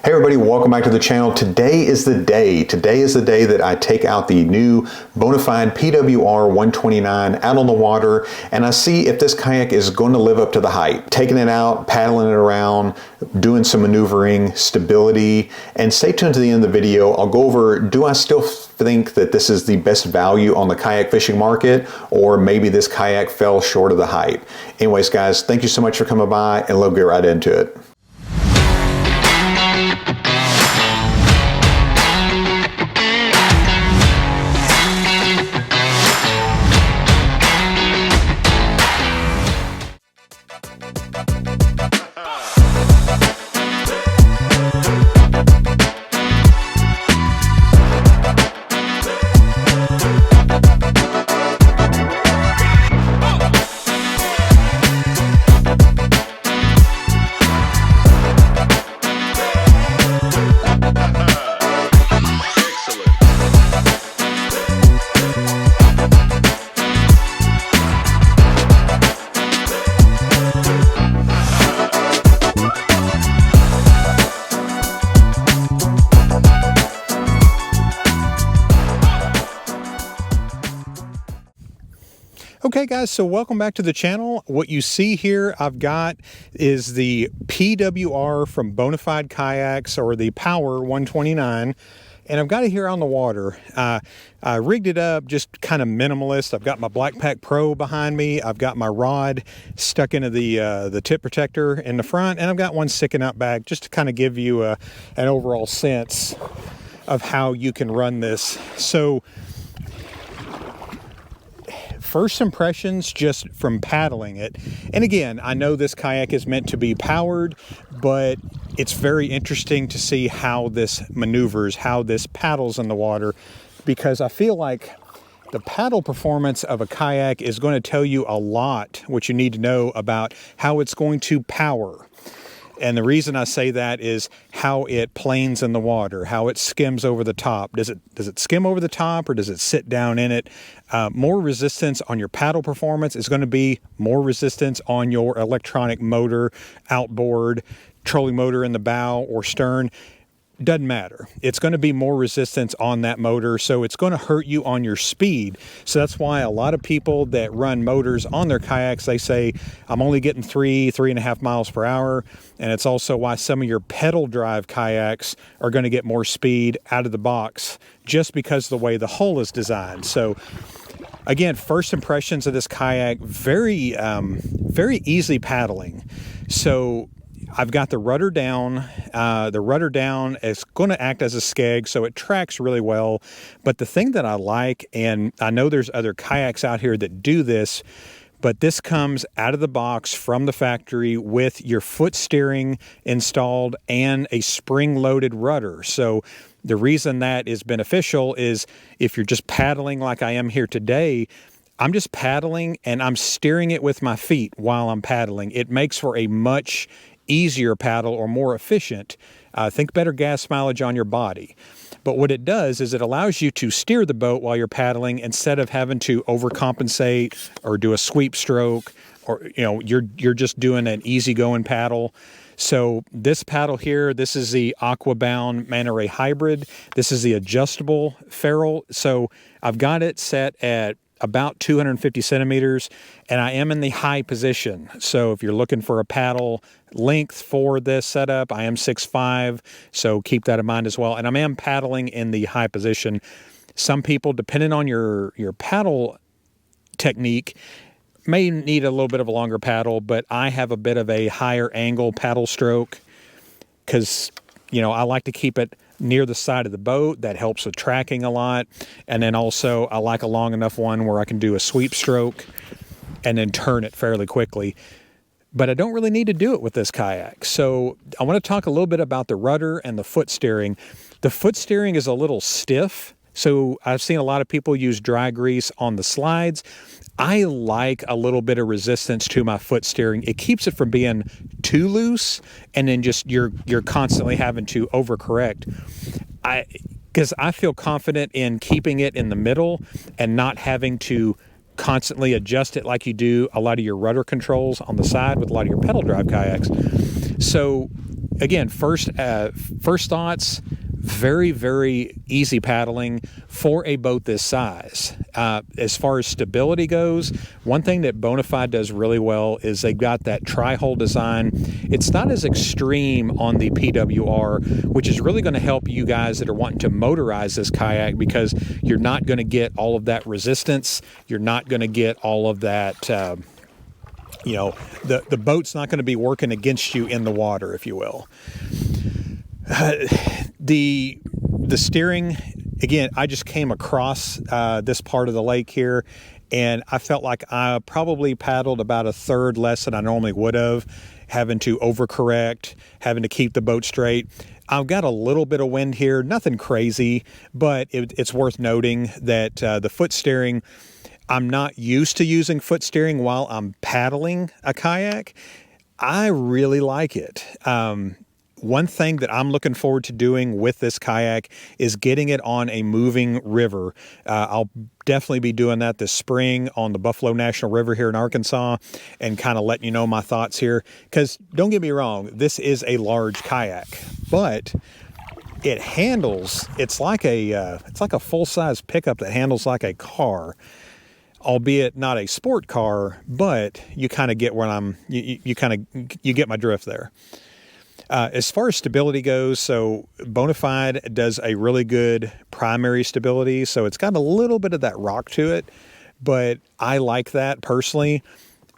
Hey everybody, welcome back to the channel. Today is the day that I take out the new Bonafide PWR129 out on the water and I see if this kayak is going to live up to the hype. Taking it out, paddling it around, doing some maneuvering, stability, and stay tuned to the end of the video. I'll go over, do I still think that this is the best value on the kayak fishing market, or maybe this kayak fell short of the hype. Anyways guys, thank you so much for coming by and let's get right into it. Okay guys, so welcome back to the channel. What you see here I've got is the PWR from Bonafide Kayaks, or the Power 129, and I've got it here on the water. I rigged it up just kind of minimalist. I've got my Black Pack Pro behind me. I've got my rod stuck into the tip protector in the front, and I've got one sticking out back just to kind of give you an overall sense of how you can run this. So first impressions just from paddling it, and again, I know this kayak is meant to be powered, but it's very interesting to see how this maneuvers, how this paddles in the water, because I feel like the paddle performance of a kayak is going to tell you a lot what you need to know about how it's going to power. And the reason I say that is how it planes in the water, how it skims over the top. Does it skim over the top, or does it sit down in it? More resistance on your paddle performance is going to be more resistance on your electronic motor, outboard, trolling motor in the bow or stern. Doesn't matter. It's going to be more resistance on that motor, so it's going to hurt you on your speed. So that's why a lot of people that run motors on their kayaks, they say, I'm only getting 3.5 miles per hour. And it's also why some of your pedal drive kayaks are going to get more speed out of the box, just because of the way the hull is designed. So again, first impressions of this kayak, very easy paddling. So I've got the rudder down. The rudder down is going to act as a skeg, so it tracks really well. But the thing that I like, and I know there's other kayaks out here that do this, but this comes out of the box from the factory with your foot steering installed and a spring-loaded rudder. So the reason that is beneficial is if you're just paddling like I am here today, I'm just paddling and I'm steering it with my feet while I'm paddling. It makes for a much easier paddle, or more efficient. Think better gas mileage on your body. But what it does is it allows you to steer the boat while you're paddling instead of having to overcompensate or do a sweep stroke, or you're just doing an easygoing paddle. So this paddle here, this is the Aquabound Manta Ray Hybrid. This is the adjustable ferrule. So I've got it set at about 250 centimeters, and I am in the high position. So if you're looking for a paddle length for this setup, I am 6'5", so keep that in mind as well. And I am paddling in the high position. Some people, depending on your paddle technique, may need a little bit of a longer paddle, but I have a bit of a higher angle paddle stroke because, I like to keep it near the side of the boat. That helps with tracking a lot. And then also I like a long enough one where I can do a sweep stroke and then turn it fairly quickly. But I don't really need to do it with this kayak. So I want to talk a little bit about the rudder and the foot steering. The foot steering is a little stiff. So I've seen a lot of people use dry grease on the slides. I like a little bit of resistance to my foot steering. It keeps it from being too loose, and then just you're constantly having to overcorrect. Because I feel confident in keeping it in the middle and not having to constantly adjust it like you do a lot of your rudder controls on the side with a lot of your pedal drive kayaks. So again, first thoughts, very, very easy paddling for a boat this size. As far as stability goes, one thing that Bonafide does really well is they've got that tri-hull design. It's not as extreme on the PWR, which is really going to help you guys that are wanting to motorize this kayak, because you're not going to get all of that resistance. You're not going to get all of that, you know, the boat's not going to be working against you in the water, if you will. The steering, again, I just came across this part of the lake here, and I felt like I probably paddled about a third less than I normally would have, having to overcorrect, having to keep the boat straight. I've got a little bit of wind here, nothing crazy, but it's worth noting that the foot steering, I'm not used to using foot steering while I'm paddling a kayak. I really like it. One thing that I'm looking forward to doing with this kayak is getting it on a moving river. I'll definitely be doing that this spring on the Buffalo National River here in Arkansas, and kind of letting you know my thoughts here. Because don't get me wrong, this is a large kayak, but it handles, it's like a full-size pickup that handles like a car. Albeit not a sport car, but you kind of get where you get my drift there. As far as stability goes, so Bonafide does a really good primary stability, so it's got a little bit of that rock to it, but I like that personally.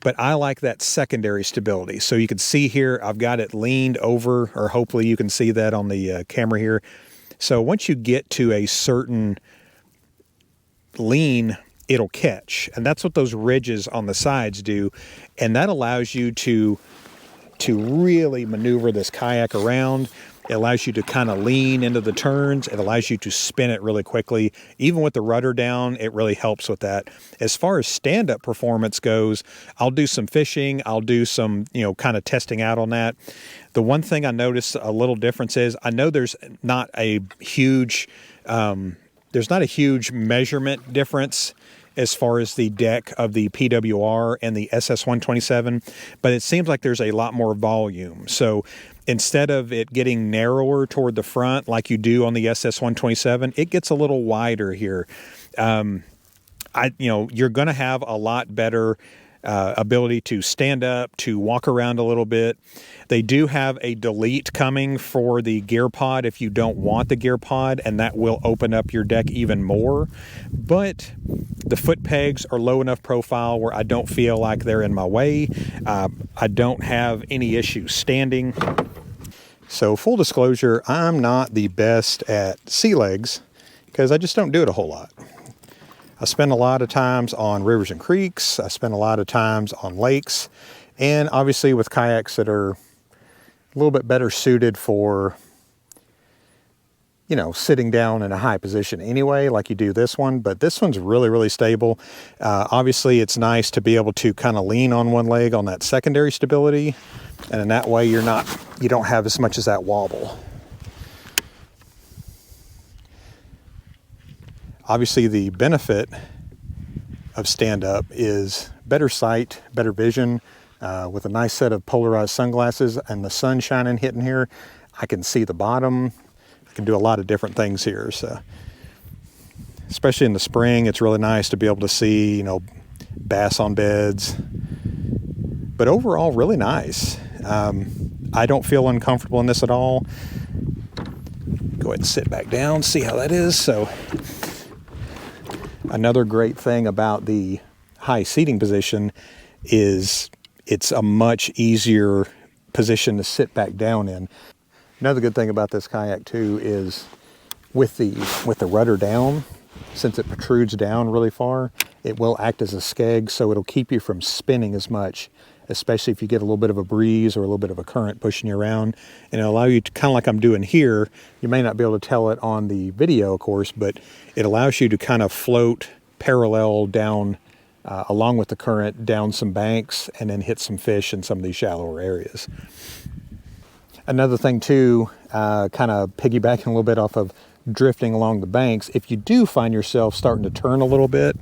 But I like that secondary stability. So you can see here, I've got it leaned over, or hopefully you can see that on the camera here. So once you get to a certain lean, it'll catch, and that's what those ridges on the sides do, and that allows you to really maneuver this kayak around. It allows you to kind of lean into the turns. It allows you to spin it really quickly. Even with the rudder down, it really helps with that. As far as stand-up performance goes, I'll do some fishing. I'll do some, kind of testing out on that. The one thing I noticed a little difference is, I know there's not a huge measurement difference as far as the deck of the PWR and the SS127, but it seems like there's a lot more volume. So instead of it getting narrower toward the front like you do on the SS127, it gets a little wider here. You're going to have a lot better ability to stand up, to walk around a little bit. They do have a delete coming for the gear pod if you don't want the gear pod, and that will open up your deck even more. But the foot pegs are low enough profile where I don't feel like they're in my way. I don't have any issues standing. So full disclosure, I'm not the best at sea legs because I just don't do it a whole lot. I spend a lot of times on rivers and creeks. I spend a lot of times on lakes, and obviously with kayaks that are a little bit better suited for, sitting down in a high position anyway, like you do this one. But this one's really, really stable. Obviously it's nice to be able to kind of lean on one leg on that secondary stability, and in that way you don't have as much as that wobble. Obviously, the benefit of stand-up is better sight, better vision. With a nice set of polarized sunglasses and the sun shining hitting here, I can see the bottom. I can do a lot of different things here. So, especially in the spring, it's really nice to be able to see, bass on beds. But overall, really nice. I don't feel uncomfortable in this at all. Go ahead and sit back down, see how that is. So, another great thing about the high seating position is it's a much easier position to sit back down in. Another good thing about this kayak too is with the rudder down, since it protrudes down really far, it will act as a skeg, so it'll keep you from spinning as much, especially if you get a little bit of a breeze or a little bit of a current pushing you around. And it'll allow you to, kind of like I'm doing here, you may not be able to tell it on the video, of course, but it allows you to kind of float parallel down, along with the current, down some banks, and then hit some fish in some of these shallower areas. Another thing too, kind of piggybacking a little bit off of drifting along the banks, if you do find yourself starting to turn a little bit,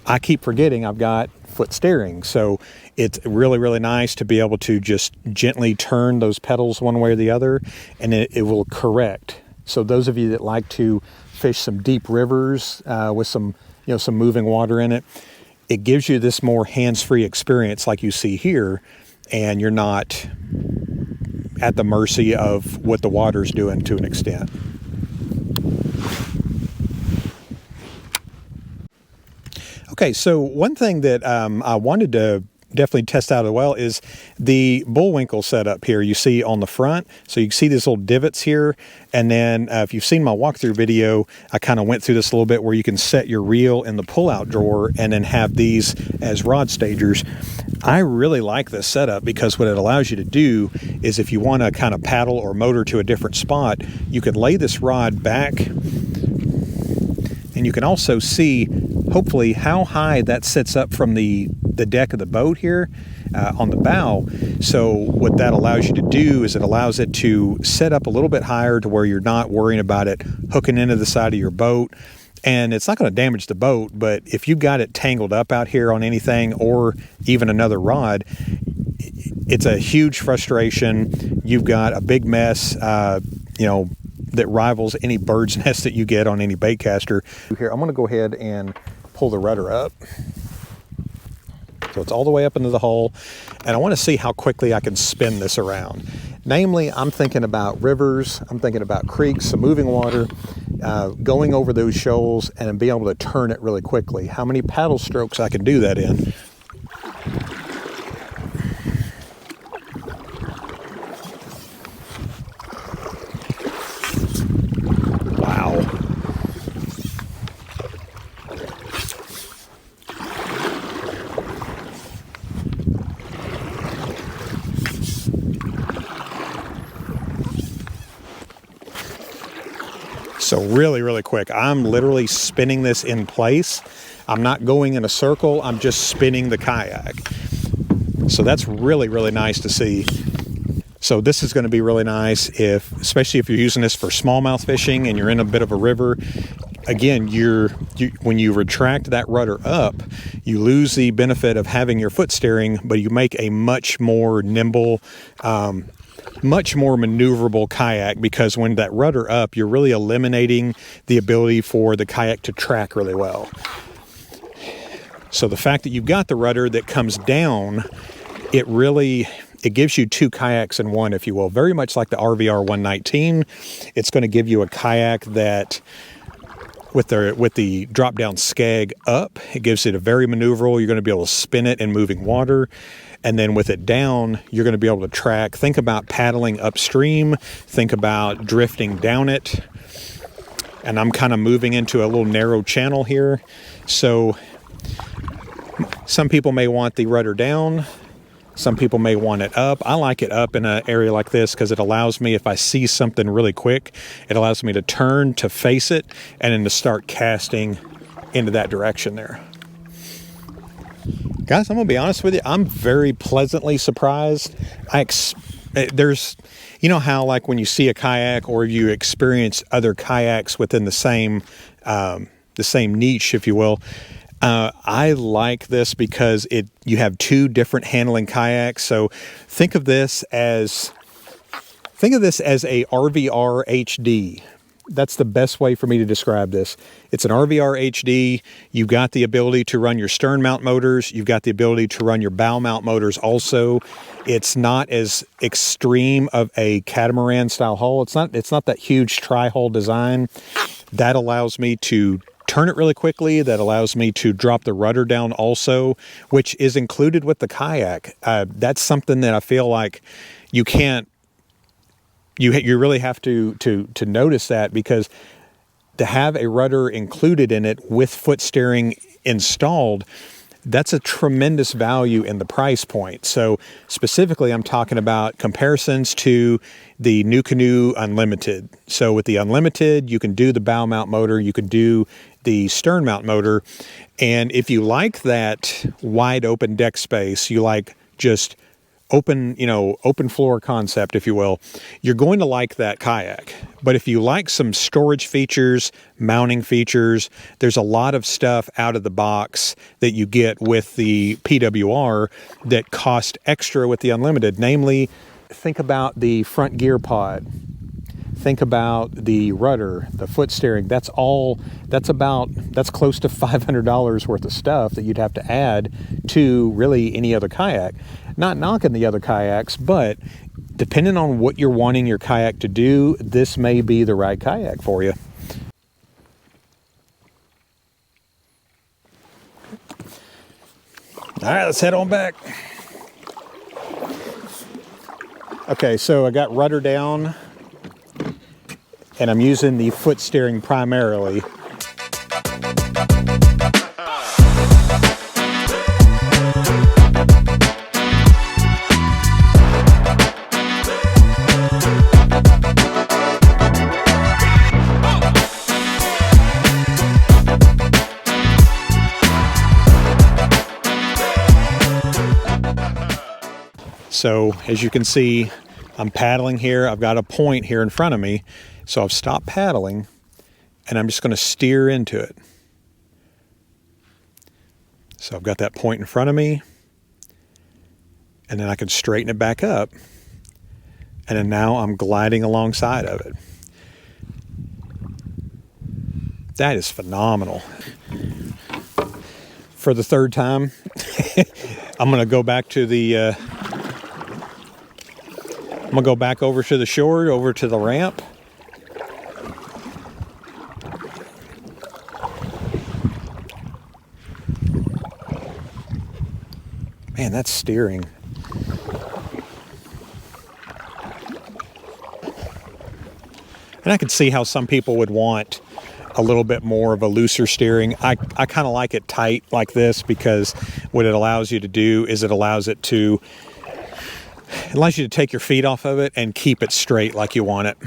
I keep forgetting I've got foot steering. So it's really, really nice to be able to just gently turn those pedals one way or the other, and it will correct. So those of you that like to fish some deep rivers with some, some moving water in it, it gives you this more hands-free experience like you see here, and you're not at the mercy of what the water's doing to an extent. Okay, so one thing that I wanted to definitely test out as well is the bullwinkle setup here you see on the front. So you can see these little divots here, and then if you've seen my walkthrough video, I kind of went through this a little bit where you can set your reel in the pull-out drawer and then have these as rod stagers. I really like this setup because what it allows you to do is if you want to kind of paddle or motor to a different spot, you can lay this rod back, and you can also see hopefully how high that sits up from the deck of the boat here on the bow. So what that allows you to do is it allows it to set up a little bit higher to where you're not worrying about it hooking into the side of your boat. And it's not going to damage the boat, but if you've got it tangled up out here on anything or even another rod, it's a huge frustration. You've got a big mess, that rivals any bird's nest that you get on any bait caster. Here, I'm going to go ahead and pull the rudder up. So it's all the way up into the hull, and I want to see how quickly I can spin this around. Namely, I'm thinking about rivers, I'm thinking about creeks, some moving water, going over those shoals and being able to turn it really quickly. How many paddle strokes I can do that in. Wow. So really, really quick, I'm literally spinning this in place. I'm not going in a circle, I'm just spinning the kayak. So that's really, really nice to see. So this is going to be really nice especially if you're using this for smallmouth fishing and you're in a bit of a river. Again, when you retract that rudder up, you lose the benefit of having your foot steering, but you make a much more nimble, much more maneuverable kayak, because when that rudder up, you're really eliminating the ability for the kayak to track really well. So the fact that you've got the rudder that comes down, it gives you two kayaks in one, if you will. Very much like the RVR119, it's going to give you a kayak that with the drop down skeg up, it gives it a very maneuverable. You're going to be able to spin it in moving water. And then with it down, you're going to be able to track. Think about paddling upstream. Think about drifting down it. And I'm kind of moving into a little narrow channel here. So some people may want the rudder down. Some people may want it up. I like it up in an area like this because it allows me, if I see something really quick, it allows me to turn to face it and then to start casting into that direction there. Guys, I'm going to be honest with you. I'm very pleasantly surprised. There's, how like when you see a kayak or you experience other kayaks within the same niche, if you will, I like this because you have two different handling kayaks. So think of this as a RVR HD. That's the best way for me to describe this. It's an RVR HD. You've got the ability to run your stern mount motors. You've got the ability to run your bow mount motors also. It's not as extreme of a catamaran style hull. It's not that huge tri-hull design. That allows me to turn it really quickly. That allows me to drop the rudder down also, which is included with the kayak. That's something that I feel like you can't, you really have to notice that, because to have a rudder included in it with foot steering installed, that's a tremendous value in the price point. So specifically, I'm talking about comparisons to the NuCanoe Unlimited. So with the Unlimited, you can do the bow mount motor, you can do the stern mount motor. And if you like that wide open deck space, you like just open, open floor concept, if you will, you're going to like that kayak. But if you like some storage features, mounting features, there's a lot of stuff out of the box that you get with the PWR that cost extra with the Unlimited. Namely, think about the front gear pod. Think about the rudder, the foot steering. That's close to $500 worth of stuff that you'd have to add to really any other kayak. Not knocking the other kayaks, but depending on what you're wanting your kayak to do, this may be the right kayak for you. All right, let's head on back. Okay, so I got rudder down, and I'm using the foot steering primarily. So as you can see, I'm paddling here. I've got a point here in front of me. So I've stopped paddling and I'm just going to steer into it. So I've got that point in front of me, and then I can straighten it back up. And then now I'm gliding alongside of it. That is phenomenal. For the third time, I'm going to go back to the, I'm going to go back over to the shore, over to the ramp. Man, that's steering. And I can see how some people would want a little bit more of a looser steering. I kind of like it tight like this, because what it allows you to do is it allows you to take your feet off of it and keep it straight like you want it.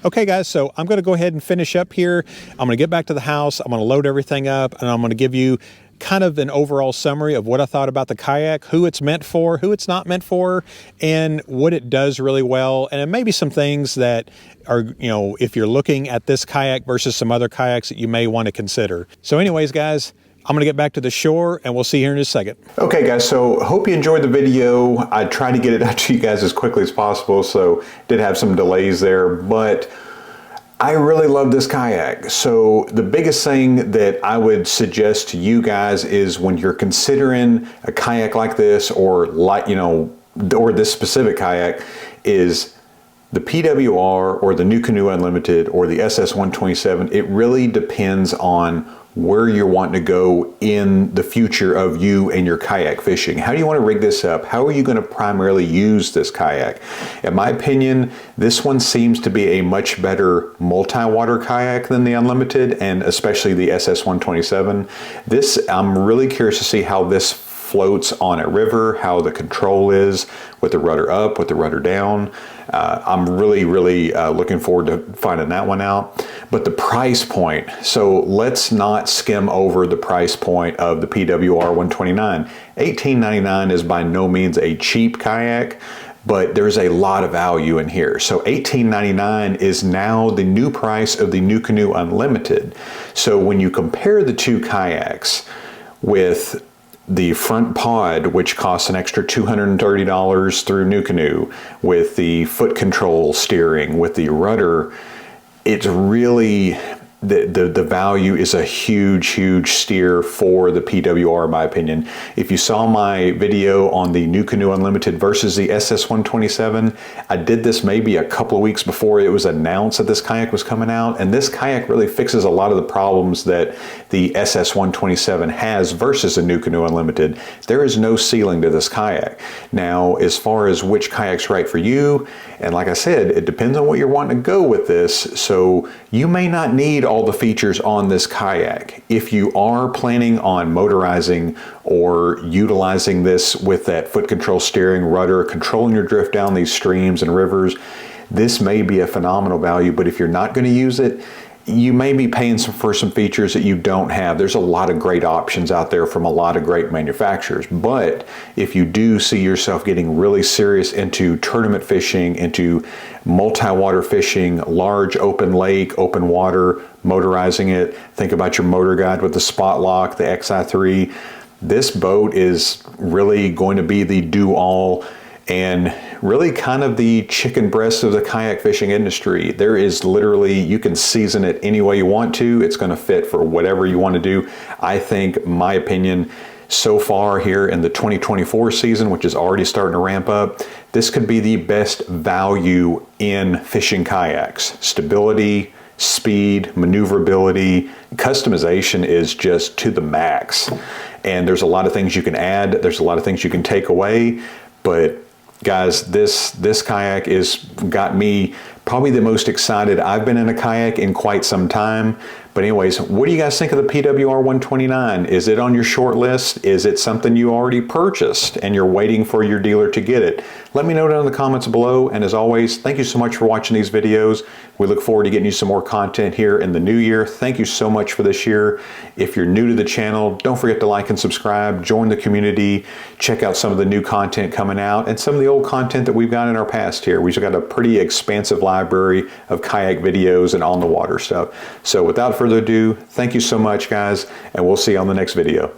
Okay guys, so I'm going to go ahead and finish up here. I'm going to get back to the house. I'm going to load everything up, and I'm going to give you kind of an overall summary of what I thought about the kayak, who it's meant for, who it's not meant for, and what it does really well. And maybe some things that are, if you're looking at this kayak versus some other kayaks that you may want to consider. So anyways, guys, I'm gonna get back to the shore and we'll see you here in a second. Okay guys, so hope you enjoyed the video. I tried to get it out to you guys as quickly as possible, so did have some delays there, but I really love this kayak. So the biggest thing that I would suggest to you guys is when you're considering a kayak like this, or or this specific kayak, is the PWR or the NuCanoe Unlimited or the SS127. It really depends on where you're wanting to go in the future of you and your kayak fishing. How do you want to rig this up? How are you going to primarily use this kayak? In my opinion, this one seems to be a much better multi-water kayak than the Unlimited, and especially the SS127. I'm really curious to see how this floats on a river, how the control is with the rudder up, with the rudder down. I'm really looking forward to finding that one out. But the price point, so let's not skim over the price point of the PWR129. $18.99 is by no means a cheap kayak, but there's a lot of value in here. So $18.99 is now the new price of the NuCanoe Unlimited. So when you compare the two kayaks with the front pod, which costs an extra $230 through NuCanoe, with the foot control steering, with the rudder, it's really, the value is a huge steer for the PWR, in my opinion. If you saw my video on the NuCanoe Unlimited versus the SS127, I did this maybe a couple of weeks before it was announced that this kayak was coming out, and this kayak really fixes a lot of the problems that the SS127 has versus the NuCanoe Unlimited. There is no ceiling to this kayak. Now, as far as which kayak's right for you, and like I said, it depends on what you're wanting to go with this. So you may not need all the features on this kayak. If you are planning on motorizing or utilizing this with that foot control steering, rudder, controlling your drift down these streams and rivers, this may be a phenomenal value, but if you're not going to use it, you may be paying for some features that you don't have. There's a lot of great options out there from a lot of great manufacturers. But if you do see yourself getting really serious into tournament fishing, into multi-water fishing, large open lake, open water, motorizing it, think about your motor guide with the spot lock, the XI3. This boat is really going to be the do-all and really kind of the chicken breast of the kayak fishing industry. There is literally, you can season it any way you want to. It's going to fit for whatever you want to do. I think, my opinion, so far here in the 2024 season, which is already starting to ramp up, this could be the best value in fishing kayaks. Stability, speed, maneuverability, customization is just to the max. And there's a lot of things you can add. There's a lot of things you can take away, but guys, this kayak is got me probably the most excited I've been in a kayak in quite some time. But anyways, what do you guys think of the PWR129? Is it on your short list? Is it something you already purchased and you're waiting for your dealer to get it? Let me know down in the comments below. And as always, thank you so much for watching these videos. We look forward to getting you some more content here in the new year. Thank you so much for this year. If you're new to the channel, don't forget to like and subscribe, join the community, check out some of the new content coming out and some of the old content that we've got in our past here. We've got a pretty expansive library of kayak videos and on the water stuff. So without further ado, thank you so much, guys, and we'll see you on the next video.